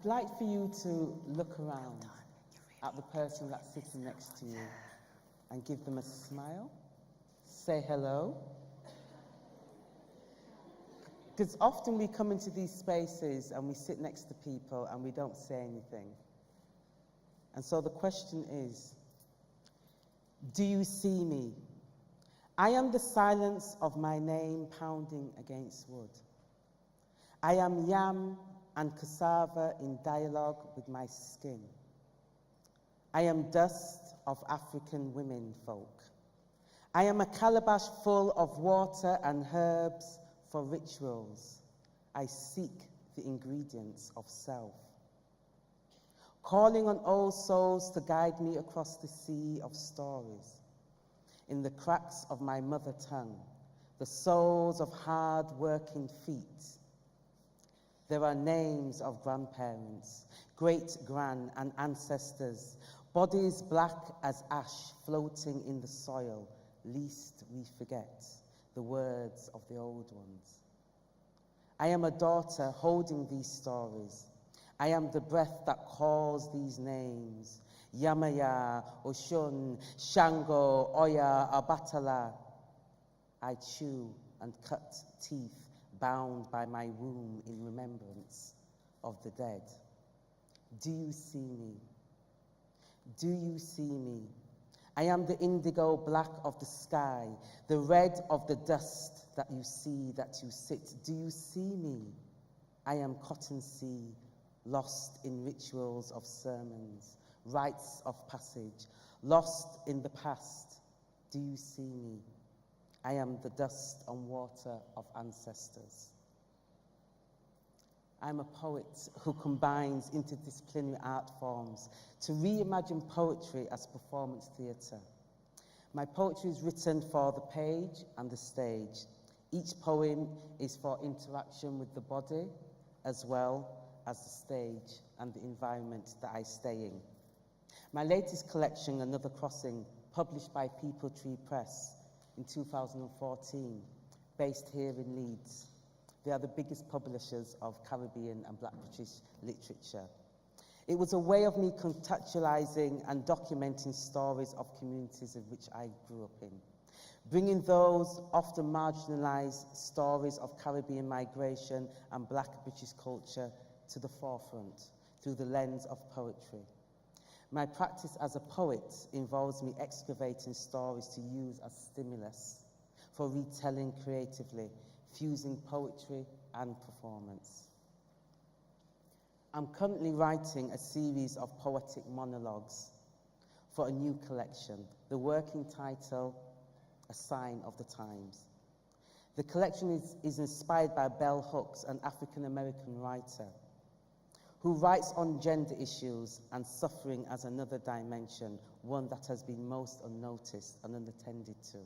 I'd like for you to look around at the person that's sitting next to you and give them a smile. Say hello. Because often we come into these spaces and we sit next to people and we don't say anything. And so the question is, do you see me? I am the silence of my name pounding against wood. I am yam and cassava in dialogue with my skin. I am dust of African women folk. I am a calabash full of water and herbs for rituals. I seek the ingredients of self. Calling on old souls to guide me across the sea of stories. In the cracks of my mother tongue, the souls of hard-working feet. There are names of grandparents, great-gran and ancestors, bodies black as ash floating in the soil, lest we forget the words of the old ones. I am a daughter holding these stories. I am the breath that calls these names. Yamaya, Oshun, Shango, Oya, Abatala. I chew and cut teeth bound by my womb in remembrance of the dead. Do you see me? Do you see me? I am the indigo black of the sky, the red of the dust that you see, that you sit. Do you see me? I am cottonseed, lost in rituals of sermons, rites of passage, lost in the past. Do you see me? I am the dust and water of ancestors. I'm a poet who combines interdisciplinary art forms to reimagine poetry as performance theatre. My poetry is written for the page and the stage. Each poem is for interaction with the body as well as the stage and the environment that I stay in. My latest collection, Another Crossing, published by People Tree Press in 2014, based here in Leeds. They are the biggest publishers of Caribbean and Black British literature. It was a way of me contextualizing and documenting stories of communities in which I grew up in, bringing those often marginalized stories of Caribbean migration and Black British culture to the forefront through the lens of poetry. My practice as a poet involves me excavating stories to use as stimulus for retelling creatively, fusing poetry and performance. I'm currently writing a series of poetic monologues for a new collection, the working title, A Sign of the Times. The collection is inspired by Bell Hooks, an African-American writer, who writes on gender issues and suffering as another dimension, one that has been most unnoticed and unattended to.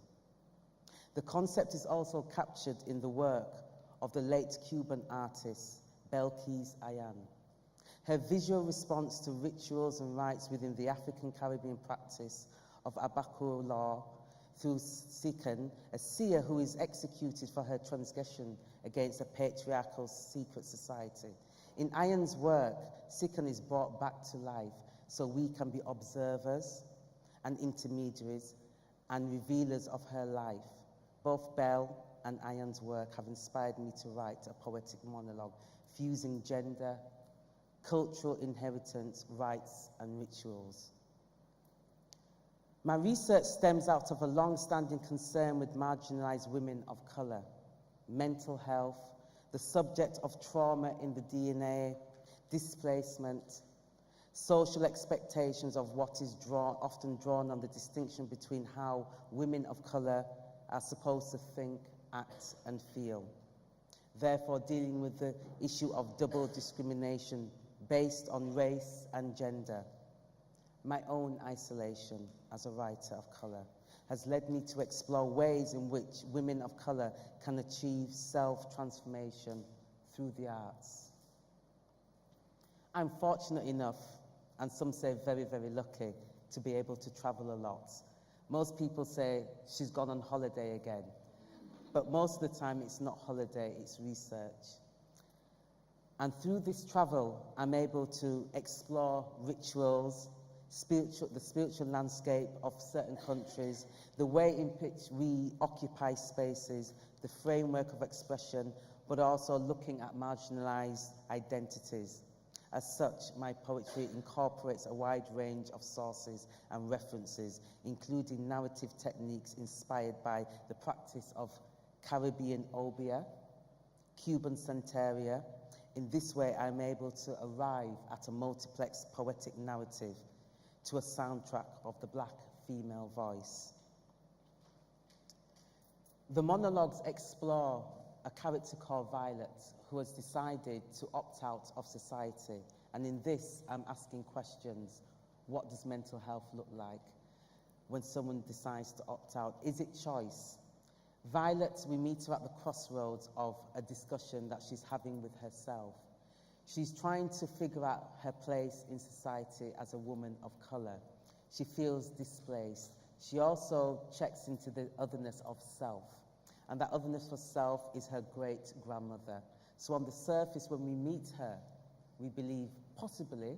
The concept is also captured in the work of the late Cuban artist, Belkis Ayan. Her visual response to rituals and rites within the African-Caribbean practice of Abakur law through Sikan, a seer who is executed for her transgression against a patriarchal secret society. In Ayan's work, Sikan is brought back to life so we can be observers and intermediaries and revealers of her life. Both Bell and Ayan's work have inspired me to write a poetic monologue fusing gender, cultural inheritance, rites, and rituals. My research stems out of a long-standing concern with marginalized women of color, mental health, the subject of trauma in the DNA, displacement, social expectations of what is often drawn on the distinction between how women of color are supposed to think, act, and feel. Therefore, dealing with the issue of double discrimination based on race and gender. My own isolation as a writer of color has led me to explore ways in which women of color can achieve self-transformation through the arts. I'm fortunate enough, and some say very, very lucky, to be able to travel a lot. Most people say she's gone on holiday again, but most of the time it's not holiday, it's research. And through this travel, I'm able to explore rituals, the spiritual landscape of certain countries, the way in which we occupy spaces, the framework of expression, but also looking at marginalized identities. As such, my poetry incorporates a wide range of sources and references, including narrative techniques inspired by the practice of Caribbean obia, Cuban santeria. In this way, I'm able to arrive at a multiplex poetic narrative to a soundtrack of the Black female voice. The monologues explore a character called Violet, who has decided to opt out of society. And in this, I'm asking questions. What does mental health look like when someone decides to opt out? Is it choice? Violet, we meet her at the crossroads of a discussion that she's having with herself. She's trying to figure out her place in society as a woman of color. She feels displaced. She also checks into the otherness of self. And that otherness of self is her great-grandmother. So on the surface, when we meet her, we believe possibly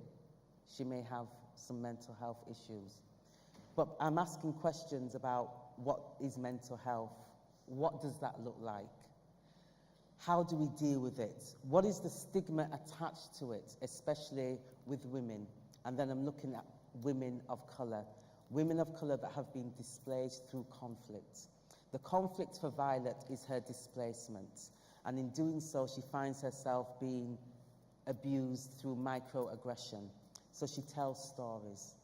she may have some mental health issues. But I'm asking questions about what is mental health? What does that look like? How do we deal with it? What is the stigma attached to it, especially with women? And then I'm looking at women of color that have been displaced through conflict. The conflict for Violet is her displacement. And in doing so, she finds herself being abused through microaggression. So she tells stories.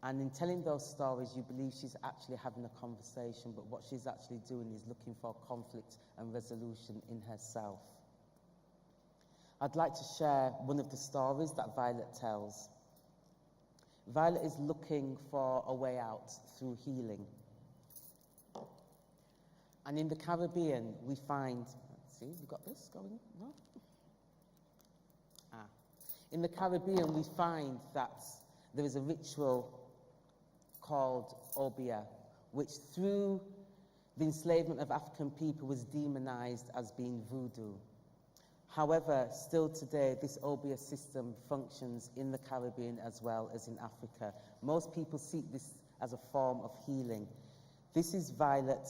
And in telling those stories, you believe she's actually having a conversation, but what she's actually doing is looking for conflict and resolution in herself. I'd like to share one of the stories that Violet tells. Violet is looking for a way out through healing. And in the Caribbean, we find, let's see, you got this going? No? In the Caribbean, we find that there is a ritual called obia, which through the enslavement of African people was demonized as being voodoo. However, still today, this obia system functions in the Caribbean as well as in Africa. Most people see this as a form of healing. This is Violet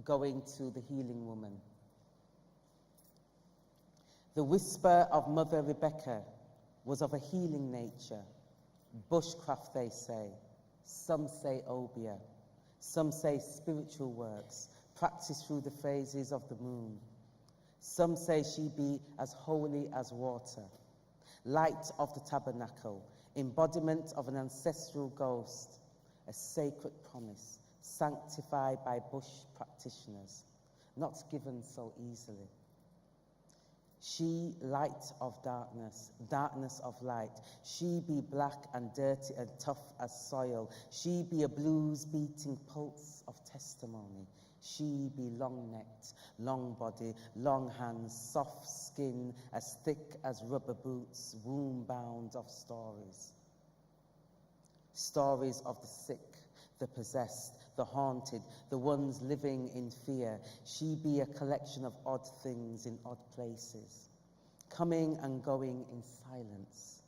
going to the healing woman. The whisper of Mother Rebecca was of a healing nature. Bushcraft, they say. Some say obia. Some say spiritual works, practiced through the phases of the moon. Some say she be as holy as water, light of the tabernacle, embodiment of an ancestral ghost, a sacred promise, sanctified by bush practitioners, not given so easily. She light of darkness, darkness of light. She be black and dirty and tough as soil. She be a blues-beating pulse of testimony. She be long-necked, long-body, long hands, soft skin, as thick as rubber boots, womb-bound of stories. Stories of the sick, the possessed, the haunted, the ones living in fear. She be a collection of odd things in odd places, coming and going in silence,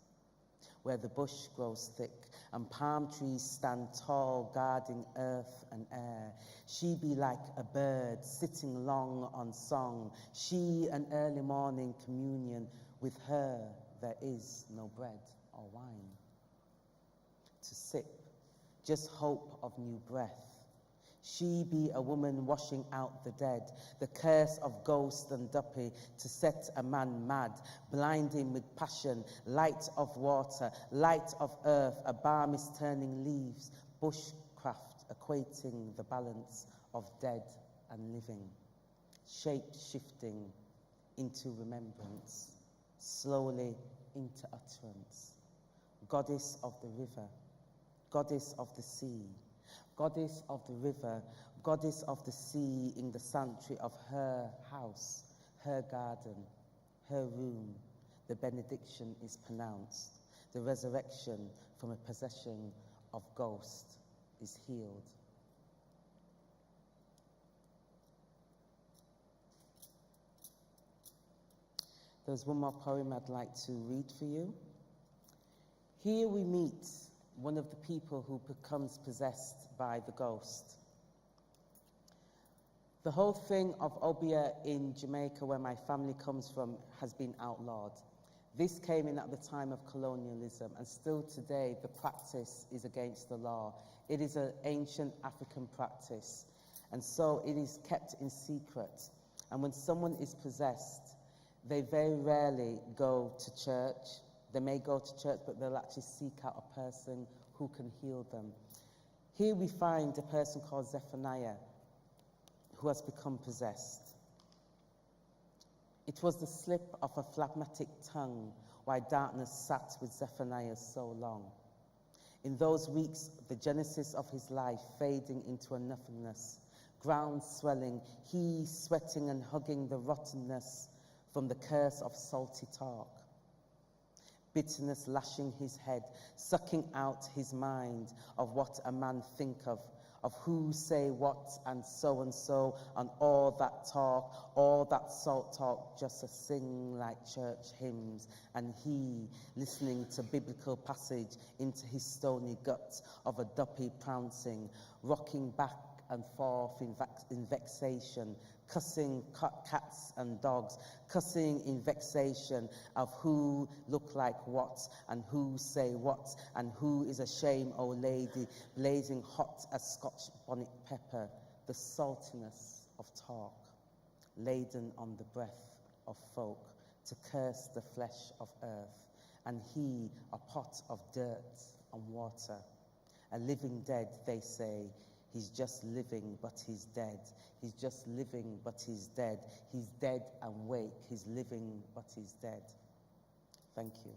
where the bush grows thick and palm trees stand tall, guarding earth and air. She be like a bird sitting long on song. She an early morning communion. With her there is no bread or wine to sip, just hope of new breath. She be a woman washing out the dead, the curse of ghost and duppy to set a man mad, blind him with passion, light of water, light of earth, a balm is turning leaves, bushcraft equating the balance of dead and living, shape shifting into remembrance, slowly into utterance. Goddess of the river, goddess of the sea, goddess of the river, goddess of the sea, in the sanctuary of her house, her garden, her room, the benediction is pronounced. The resurrection from a possession of ghost is healed. There's one more poem I'd like to read for you. Here we meet one of the people who becomes possessed by the ghost. The whole thing of Obia in Jamaica, where my family comes from, has been outlawed. This came in at the time of colonialism, and still today the practice is against the law. It is an ancient African practice, and so it is kept in secret. And when someone is possessed, they very rarely go to church. They may go to church, but they'll actually seek out a person who can heal them. Here we find a person called Zephaniah, who has become possessed. It was the slip of a phlegmatic tongue why darkness sat with Zephaniah so long. In those weeks, the genesis of his life fading into a nothingness, ground swelling, he sweating and hugging the rottenness from the curse of salty talk. Bitterness lashing his head, sucking out his mind of what a man think of who say what and so, and all that talk, all that salt talk, just to sing like church hymns, and he listening to biblical passage into his stony guts of a duppy pouncing, rocking back and forth in vexation, cussing cats and dogs, cussing in vexation of who look like what and who say what and who is a shame, oh lady, blazing hot as Scotch bonnet pepper, the saltiness of talk, laden on the breath of folk to curse the flesh of earth, and he a pot of dirt and water, a living dead, they say. He's just living, but he's dead. He's just living, but he's dead. He's dead and wake. He's living, but he's dead. Thank you.